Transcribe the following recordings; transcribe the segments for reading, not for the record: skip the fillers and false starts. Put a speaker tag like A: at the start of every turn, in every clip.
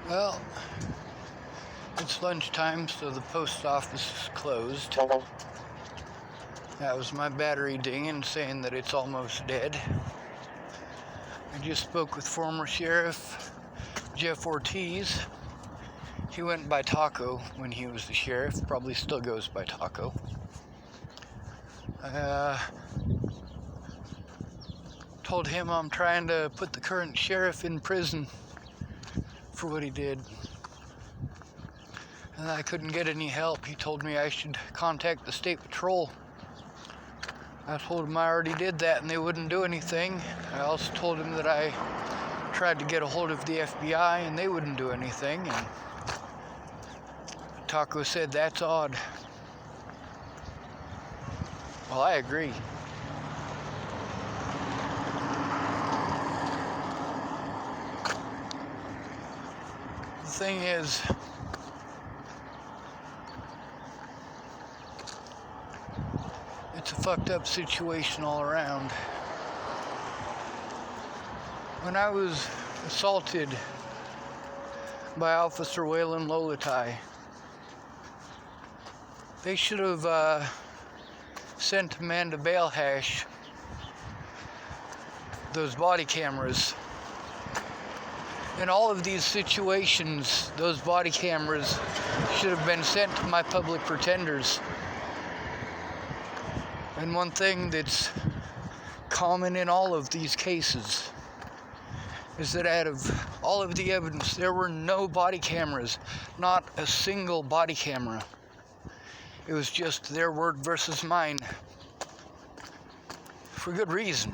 A: Well, it's lunchtime, so the post office is closed. That was my battery dinging, saying that it's almost dead. I just spoke with former Sheriff Jeff Ortiz. He went by Taco when he was the sheriff, probably still goes by Taco. Told him I'm trying to put the current sheriff in prison for what he did. And I couldn't get any help. He told me I should contact the state patrol. I told him I already did that and they wouldn't do anything. I also told him that I tried to get a hold of the FBI and they wouldn't do anything. And Taco said, "That's odd." Well, I agree. The thing is, it's a fucked up situation all around. When I was assaulted by Officer Waylon Lolatai, they should have sent Amanda Balehash those body cameras. In all of these situations, those body cameras should have been sent to my public pretenders. And one thing that's common in all of these cases is that out of all of the evidence, there were no body cameras, not a single body camera. It was just their word versus mine. For good reason.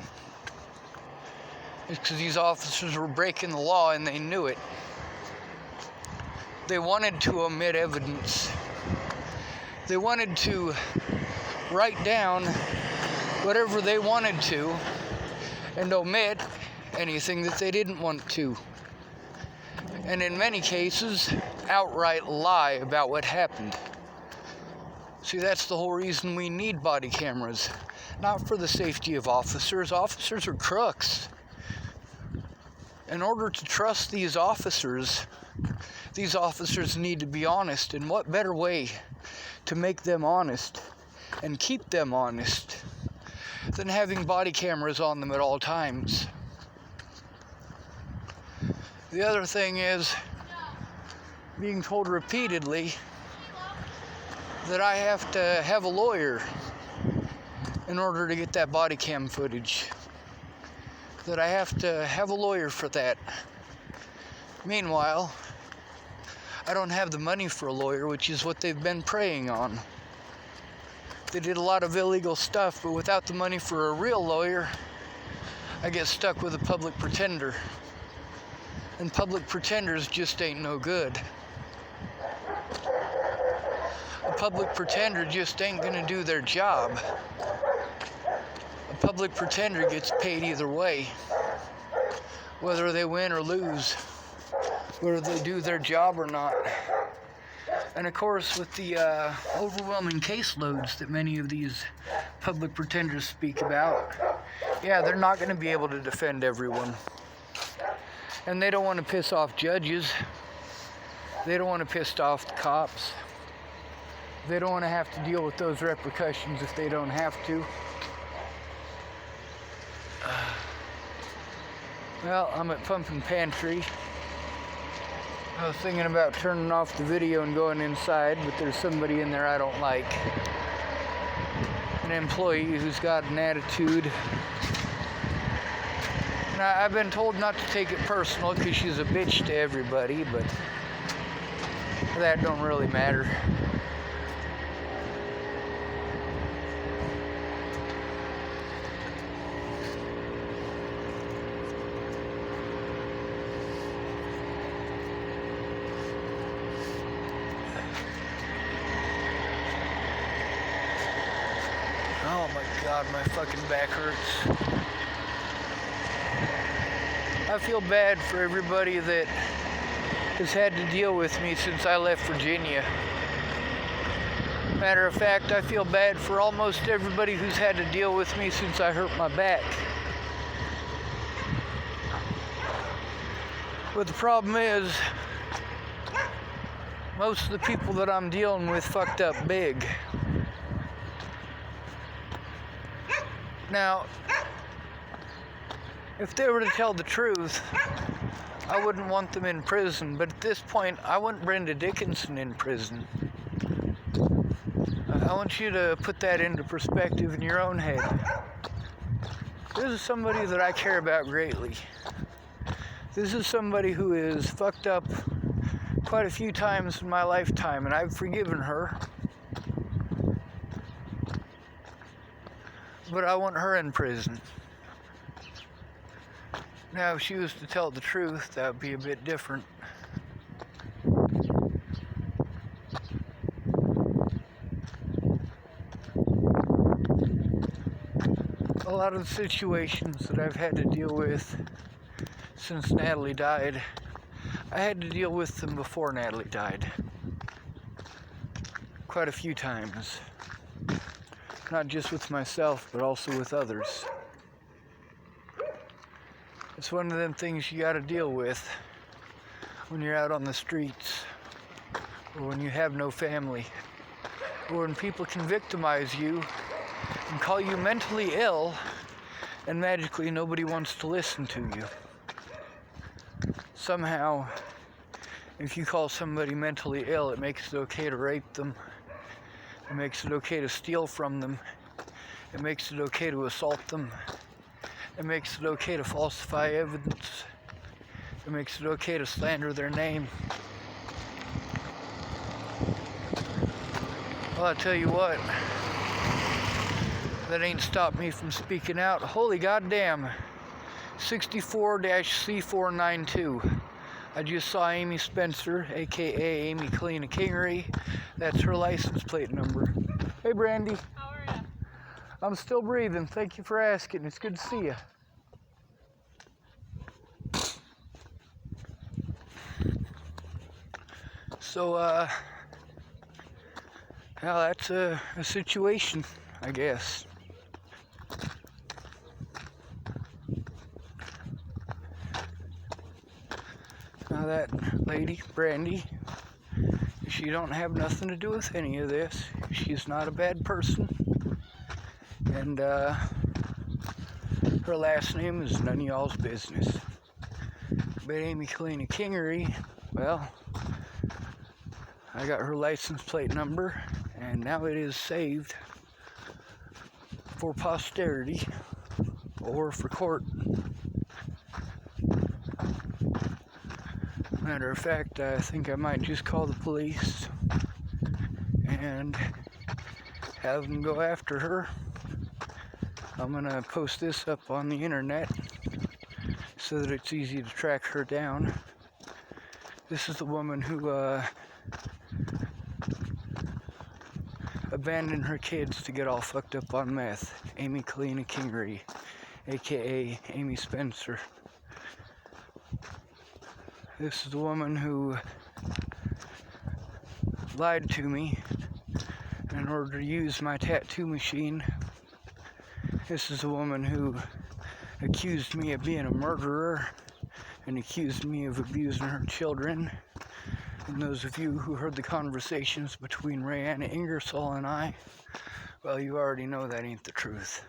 A: It's because these officers were breaking the law and they knew it. They wanted to omit evidence. They wanted to write down whatever they wanted to and omit anything that they didn't want to. And in many cases, outright lie about what happened. See, that's the whole reason we need body cameras. Not for the safety of officers. Officers are crooks. In order to trust these officers need to be honest. And what better way to make them honest and keep them honest than having body cameras on them at all times? The other thing is being told repeatedly that I have to have a lawyer in order to get that body cam footage. That I have to have a lawyer for that. Meanwhile, I don't have the money for a lawyer, which is what they've been preying on. They did a lot of illegal stuff, but without the money for a real lawyer, I get stuck with a public pretender. And public pretenders just ain't no good. A public pretender just ain't gonna do their job. A public pretender gets paid either way, whether they win or lose, whether they do their job or not. And of course, with the overwhelming caseloads that many of these public pretenders speak about, yeah, they're not going to be able to defend everyone. And they don't want to piss off judges. They don't want to piss off the cops. They don't want to have to deal with those repercussions if they don't have to. Well, I'm at Pumpkin Pantry. I was thinking about turning off the video and going inside, but there's somebody in there I don't like. An employee who's got an attitude. And I've been told not to take it personal because she's a bitch to everybody, but that don't really matter. Oh my God, my fucking back hurts. I feel bad for everybody that has had to deal with me since I left Virginia. Matter of fact, I feel bad for almost everybody who's had to deal with me since I hurt my back. But the problem is, most of the people that I'm dealing with fucked up big. Now, if they were to tell the truth, I wouldn't want them in prison, but at this point, I want Brenda Dickinson in prison. I want you to put that into perspective in your own head. This is somebody that I care about greatly. This is somebody who is fucked up quite a few times in my lifetime, and I've forgiven her. But I want her in prison. Now, if she was to tell the truth, that would be a bit different. A lot of the situations that I've had to deal with since Natalie died, I had to deal with them before Natalie died. Quite a few times. Not just with myself, but also with others. It's one of them things you gotta deal with when you're out on the streets, or when you have no family, or when people can victimize you and call you mentally ill, and magically nobody wants to listen to you. Somehow, if you call somebody mentally ill, it makes it okay to rape them. It makes it okay to steal from them. It makes it okay to assault them. It makes it okay to falsify evidence. It makes it okay to slander their name. Well, I tell you what, that ain't stopped me from speaking out. Holy goddamn. 64-C492. I just saw Amy Spencer, aka Amy Kalina Kingery. That's her license plate number. Hey, Brandy.
B: How are you?
A: I'm still breathing. Thank you for asking. It's good to see you. So, well, that's a situation, I guess. Now that lady, Brandy, she don't have nothing to do with any of this. She's not a bad person. And her last name is none of y'all's business. But Amy Kalina Kingery, well, I got her license plate number, and now it is saved for posterity or for court. Matter of fact, I think I might just call the police and have them go after her. I'm gonna post this up on the internet so that it's easy to track her down. This is the woman who abandoned her kids to get all fucked up on meth. Amy Kalina Kingery, aka Amy Spencer. This is the woman who lied to me in order to use my tattoo machine. This is the woman who accused me of being a murderer and accused me of abusing her children. And those of you who heard the conversations between Rayanna Ingersoll and I, well, you already know that ain't the truth.